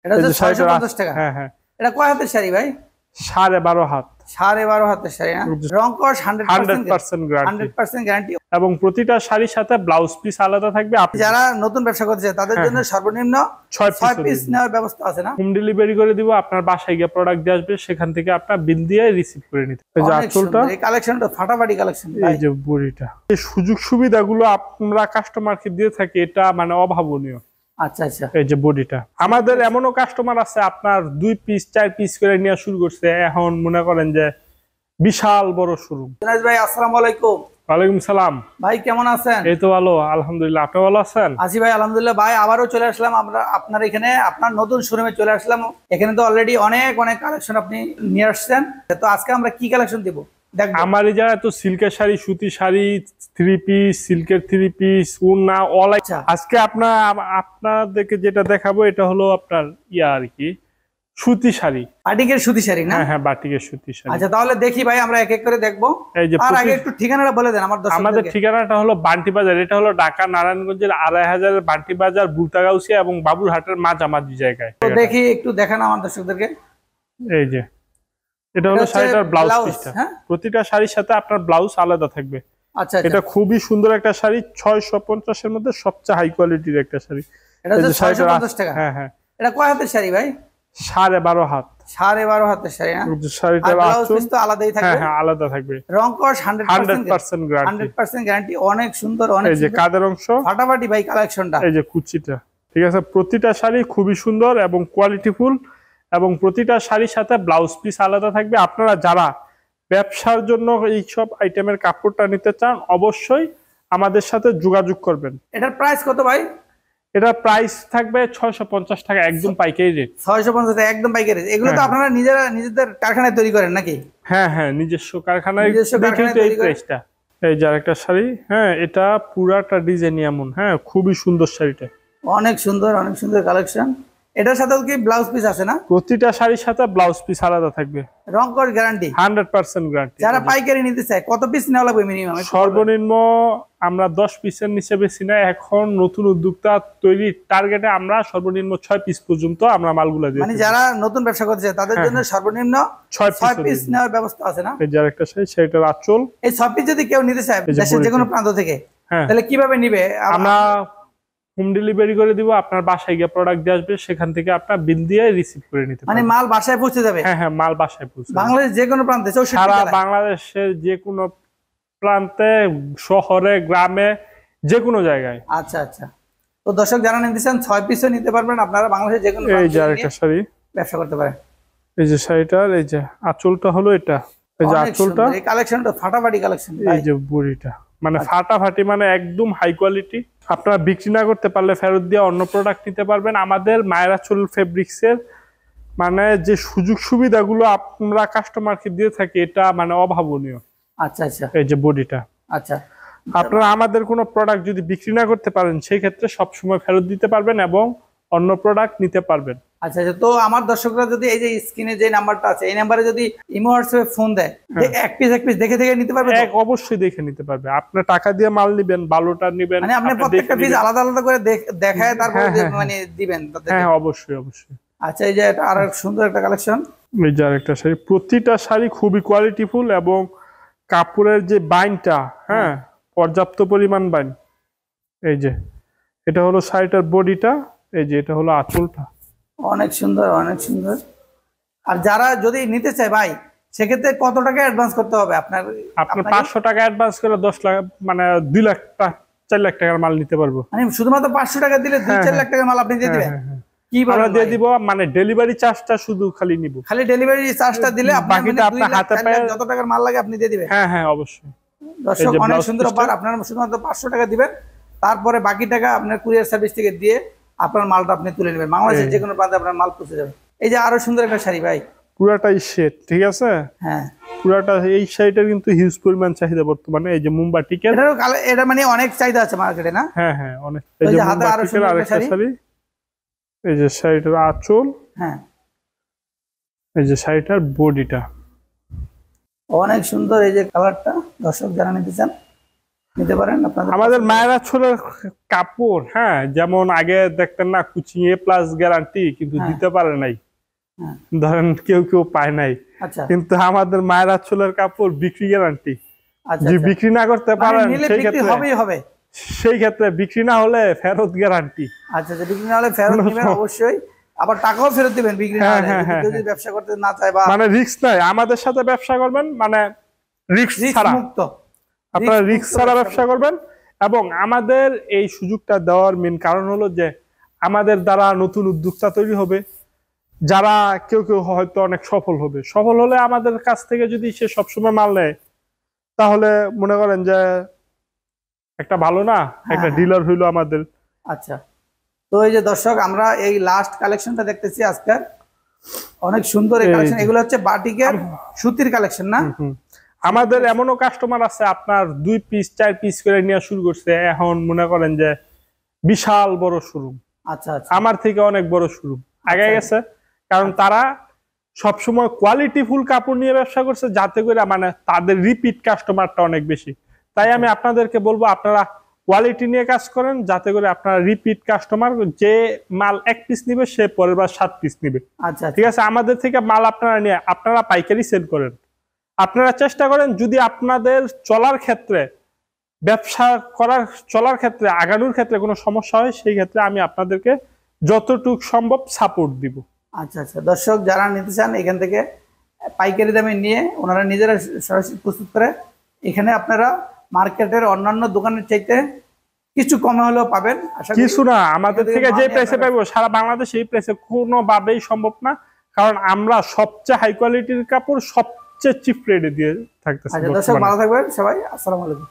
এটা হচ্ছে 650 টাকা। হ্যাঁ হ্যাঁ। এটা কয় হাতের শাড়ি ভাই? 12.5 হাত। 12.5 হাতের শাড়ি না? রং কস 100% গ্যারান্টি। 100% গ্যারান্টি। এবং প্রতিটা শাড়ির সাথে ব্লাউজ পিস আলাদা থাকবে। যারা নতুন ব্যবসা করতে চায় তাদের জন্য সর্বনিম্ন 6 পিস নেওয়ার ব্যবস্থা আছে না? হোম ডেলিভারি করে দিব, আপনার বাসায় গিয়ে প্রোডাক্ট দিয়ে আসবে, সেখান থেকে আপনার বিল দিয়ে রিসিভ করে নিতে। এই যে আঁচলটা, এই কালেকশনটা ফাটাফাটি কালেকশন। এই যে বড়িটা, এই সুযোগ সুবিধাগুলো আমরা কাস্টমারকে দিয়ে থাকি, এটা মানে অভাবনীয়। আচ্ছা আচ্ছা। এই যে বডিটা, আমাদের এমনও কাস্টমার আছে আপনার 2 পিস 4 পিস করে নিয়ে শুরু করছে, এখন মনে করেন যে বিশাল বড় শোরুম। ভাই আসসালামু আলাইকুম। ওয়ালাইকুম সালাম ভাই, কেমন আছেন? এই তো ভালো আলহামদুলিল্লাহ, আপনি ভালো আছেন? আছি ভাই আলহামদুলিল্লাহ। ভাই আবারও চলে আসলাম আমরা আপনার এখানে, আপনার নতুন শোরুমে চলে আসলাম। এখানে তো অলরেডি অনেক অনেক কালেকশন আপনি নিয়ে আসছেন, তো আজকে আমরা কি কালেকশন দিব দেখবো। আমার এই জায়গায় তো সিল্কের শাড়ি, সুতি শাড়ি, 3 পিস, সিল্কের 3 পিস, ওড়না অল। আজকে আপনাদেরকে যেটা দেখাবো এটা হলো আপনার আর কি সুতি শাড়ি, বাটিকের সুতি শাড়ি না? হ্যাঁ হ্যাঁ, বাটিকের সুতি শাড়ি। আচ্ছা তাহলে দেখি ভাই, আমরা এক এক করে দেখবো। আর আগে একটু ঠিকানাটা বলে দেন আমার দর্শকদেরকে। আমাদের ঠিকানাটা হলো বান্টি বাজার, এটা হলো ঢাকা নারায়ণগঞ্জের 2500 বান্টি বাজার, বুলতাগাউসিয়া এবং বাবুরহাটের মাঝামাঝি জায়গায়। তো দেখি একটু দেখান আমার দর্শকদেরকে। এই যে এটা হলো শাড়িটার ব্লাউজ পিসটা। প্রতিটা শাড়ির সাথে আপনার ব্লাউজ আলাদা থাকবে। আচ্ছা, এটা খুবই সুন্দর একটা শাড়ি, 650 এর মধ্যে সবচেয়ে হাই কোয়ালিটির একটা শাড়ি। এটা হচ্ছে 650 টাকা। হ্যাঁ হ্যাঁ। এটা কয় হাতের শাড়ি ভাই? 12.5 হাত। 12.5 হাতের শাড়ি না? শাড়িটার ব্লাউজ পিস তো আলাদাই থাকবে। হ্যাঁ হ্যাঁ, আলাদা থাকবে। রং কস 100% গ্যারান্টি। 100% গ্যারান্টি। অনেক সুন্দর, অনেক এই যে কাদের অংশ ফাটাফাটি ভাই কালেকশনটা। এই যে কুচিটা, ঠিক আছে। প্রতিটা শাড়ি খুবই সুন্দর এবং কোয়ালিটিফুল, এবং প্রতিটা শাড়ির সাথে ব্লাউজ পিস আলাদা থাকবে। আপনারা যারা ব্যবসার জন্য এই সব আইটেমের কাপড়টা নিতে চান, অবশ্যই আমাদের সাথে যোগাযোগ করবেন। এটার প্রাইস কত ভাই? এটা প্রাইস থাকবে 650 টাকা, একদম পাইকারি রেট। 650 টাকা একদম পাইকারি রেট। এগুলো তো আপনারা নিজেদের কারখানায় তৈরি করেন নাকি? হ্যাঁ হ্যাঁ, নিজস্ব কারখানায় তৈরি করেন। এই যে আরেকটা শাড়ি, হ্যাঁ এটা পুরাটা ডিজাইন এমন, হ্যাঁ খুবই সুন্দর শাড়িটা। অনেক সুন্দর, অনেক সুন্দর কালেকশন। এটার সাথে কি ব্লাউজ পিস আছে না? প্রতিটা শাড়ির সাথে ব্লাউজ পিস আলাদা থাকবে। রং কস গ্যারান্টি 100% গ্যারান্টি। যারা পাইকারি নিতে চায় কত পিস নেওয়া লাগবে মিনিমাম? সর্বনিম্ন আমরা 10 পিসের নিচে বেশি না। এখন নতুন উদ্যোক্তা তৈরি টার্গেটে আমরা সর্বনিম্ন 6 পিস পর্যন্ত আমরা মালগুলো দিই। মানে যারা নতুন ব্যবসা করতে চায় তাদের জন্য সর্বনিম্ন 6 পিস নেওয়ার ব্যবস্থা আছে না? এই যে আরেকটা শাড়ি, সেটার আঁচল। এই 6 পিস যদি কেউ নিতে চায় দেশের যে কোনো প্রান্ত থেকে, তাহলে কিভাবে নিবে? আমরা হোম ডেলিভারি করে দিব, আপনার বাসায় গিয়ে প্রোডাক্ট দিয়ে আসবে, সেখান থেকে আপনার বিল দিয়ে রিসিভ করে নিতে পারবেন। মানে মাল বাসায় পৌঁছে যাবে? হ্যাঁ হ্যাঁ, মাল বাসায় পৌঁছে যাবে। বাংলাদেশ যে কোনো প্রান্তে, সারা বাংলাদেশের যে কোনো প্রান্তে, শহরে, গ্রামে, যে কোনো জায়গায়। আচ্ছা আচ্ছা। তো দর্শক যারা নিতে চান 6 পিসও নিতে পারবেন আপনারা বাংলাদেশের যে কোনো প্রান্তে। এই যে আরেকটা শাড়ি, ব্যবসা করতে পারেন। এই যে শাড়িটার এই যে আঁচলটা হলো এটা। এই যে আঁচলটা, এই কালেকশনটা ফাটাফাটি কালেকশন। এই যে বড়িটা মানে ফাটাফাটি, মানে একদম হাই কোয়ালিটি। আপনারা বিক্রি না করতে পারলে ফেরত দিয়ে অন্য প্রোডাক্ট নিতে পারবেন। আমাদের মায়েরাচল ফেব্রিক্সের মানে যে সুযোগ সুবিধাগুলো আমরা কাস্টমারকে দিয়ে থাকি, এটা মানে অভাবনীয়। আচ্ছা আচ্ছা। এই যে বডিটা, আচ্ছা আপনারা আমাদের কোনো প্রোডাক্ট যদি বিক্রি না করতে পারেন, সেই ক্ষেত্রে সবসময় ফেরত দিতে পারবেন এবং অন্য প্রোডাক্ট নিতে পারবেন। আচ্ছা আচ্ছা। তো আমার দর্শকরা যদি এই যে স্ক্রিনে যে নাম্বারটা আছে, এই নাম্বারে যদি ইমো হোয়াটসঅ্যাপে ফোন দেয়, এক পিস দেখে নিতে পারবে? অবশ্যই দেখে নিতে পারবে। আপনি টাকা দিয়ে মাল নিবেন, ভালোটা নিবেন, মানে আপনি প্রত্যেকটা পিস আলাদা আলাদা করে দেখায় তারপর মানে দিবেন? হ্যাঁ অবশ্যই অবশ্যই। আচ্ছা, এই যে এটা আর সুন্দর একটা কালেকশন। এই যে আরেকটা শাড়ি, প্রতিটা শাড়ি খুবই কোয়ালিটিফুল এবং কাপড়ের যে বাইনটা, হ্যাঁ পর্যাপ্ত পরিমাণ বাইন। এই যে এটা হলো শাড়িটার বডিটা, এই যে এটা হলো আঁচলটা। অনেক সুন্দর, অনেক সুন্দর। আর যারা যদি নিতে চায় ভাই, সেক্ষেত্রে কত টাকা অ্যাডভান্স করতে হবে আপনার? 500 টাকা অ্যাডভান্স করে 10 লাখ মানে 2 লাখ 4 লাখ টাকার মাল নিতে পারবো। মানে শুধুমাত্র 500 টাকা দিলে 2-4 লাখ টাকার মাল আপনি দিয়ে দিবেন? কি বলেন? দিয়ে দিব, মানে ডেলিভারি চার্জটা শুধু খালি নিব। খালি ডেলিভারি চার্জটা দিলে বাকিটা আপনার হাতে পায়ে যত টাকার মাল লাগে আপনি দিয়ে দিবেন? হ্যাঁ হ্যাঁ অবশ্যই। দর্শক অনেক সুন্দর অফার। আপনারা শুধুমাত্র 500 টাকা দিবেন, তারপরে বাকি টাকা আপনার কুরিয়ার সার্ভিস থেকে দিয়ে আপনার মালটা আপনি তুলে নেবেন। বাংলাদেশের যে কোনো প্রান্তে আপনার মাল পৌঁছে যাবে। এই যে আরো সুন্দর একটা শাড়ি ভাই, পুরাটাই সেট, ঠিক আছে? হ্যাঁ পুরাটা। এই শাড়িটার কিন্তু হিউজ পরিমাণ চাহিদা বর্তমানে। এই যে মুম্বাটিকের, এটা মানে অনেক চাহিদা আছে মার্কেটে না? হ্যাঁ হ্যাঁ অনেক। এই যে মুম্বাটিকের আরেকটা শাড়ি, এই যে শাড়িটার আঁচল, হ্যাঁ এই যে শাড়িটার বডিটা অনেক সুন্দর। এই যে কালারটা দর্শক যারা নিতে চান, নিতে পারেন আপনাদের। আমাদের মায়েরা ছোলের কাপড়, হ্যাঁ, যেমন আগে দেখতেন না কুচিং A+ গ্যারান্টি, কিন্তু দিতে পারে নাই, ধরেন কেউ কেউ পায় নাই। আচ্ছা, কিন্তু আমাদের মায়েরা ছোলের কাপড় বিক্রি গ্যারান্টি। আচ্ছা, যদি বিক্রি না করতে পারেন নিলে সেই বিক্রি হবেই হবে। ক্ষেত্রে বিক্রি না হলে ফেরত গ্যারান্টি। আচ্ছা, বিক্রি না হলে ফেরত নেবেন অবশ্যই, আবার টাকাও ফেরত দিবেন বিক্রি না হলে। যদি ব্যবসা করতে না চায় বা মানে রিস্ক নাই, আমাদের সাথে ব্যবসা করবেন মানে রিস্ক ছাড়া, মুক্ত, আপনারা রিস্ক ছাড়া ব্যবসা করবেন। এবং আমাদের এই সুযোগটা দেওয়ার মেন কারণ হলো যে আমাদের দ্বারা নতুন উদ্যোক্তা তৈরি হবে, যারা কেউ কেউ হয়তো অনেক সফল হবে। সফল হলে আমাদের কাছ থেকে যদি সে সবসময় মাল নেয়, তাহলে মনে করেন যে একটা ভালো না, একটা ডিলার হইলো আমাদের। আচ্ছা, তো এই যে দর্শক, আমরা এই লাস্ট কালেকশনটা দেখতেছি আজকের, অনেক সুন্দর এই কালেকশন। এগুলো হচ্ছে বাটিকের সুতির কালেকশন না? আমাদের এমনও কাস্টমার আছে আপনার 2 পিস 4 পিস করে নিয়ে শুরু করছে, এখন মনে করেন যে বিশাল বড় শোরুম। আচ্ছা, আচ্ছা, আমার থেকে অনেক বড় শোরুম আগে গেছে, কারণ তারা সবসময় কোয়ালিটি ফুল কাপড় নিয়ে ব্যবসা করছে, যাতে করে মানে তাদের রিপিট কাস্টমারটা অনেক বেশি। তাই আমি আপনাদেরকে বলবো আপনারা কোয়ালিটি নিয়ে কাজ করেন, যাতে করে আপনারা রিপিট কাস্টমার, যে মাল 1 পিস নিবে সে পরের বার 7 পিস নিবে। আচ্ছা, ঠিক আছে, আমাদের থেকে মাল আপনারা নিয়ে আপনারা পাইকারি সেল করেন। আপনারা চেষ্টা করেন যদি আপনাদের চলার ক্ষেত্রে, ব্যবসা করার চলার ক্ষেত্রে, আগানোর ক্ষেত্রে কোনো সমস্যা হয়, সেই ক্ষেত্রে আমি আপনাদেরকে যতটুকু সম্ভব সাপোর্ট দিব। আচ্ছা, আচ্ছা, দর্শক যারা নিতে চান এখান থেকে পাইকারি দামে নিয়ে ওনারা নিজেরা সরাসরি প্রস্তুত করে, এখানে আপনারা মার্কেটের অন্যান্য দোকানের চাইতে কিছু কমে হলেও পাবেন। কিছু না, আমাদের থেকে যে প্রাইসে পাইবো সারা বাংলাদেশে এই প্রাইসে কোনোভাবেই সম্ভব না, কারণ আমরা সবচেয়ে হাই কোয়ালিটির কাপড় সবচেয়ে চিপ রেটে দিয়ে থাকতেছি। আচ্ছা দর্শক, ভালো থাকবেন সবাই, আসসালামু আলাইকুম।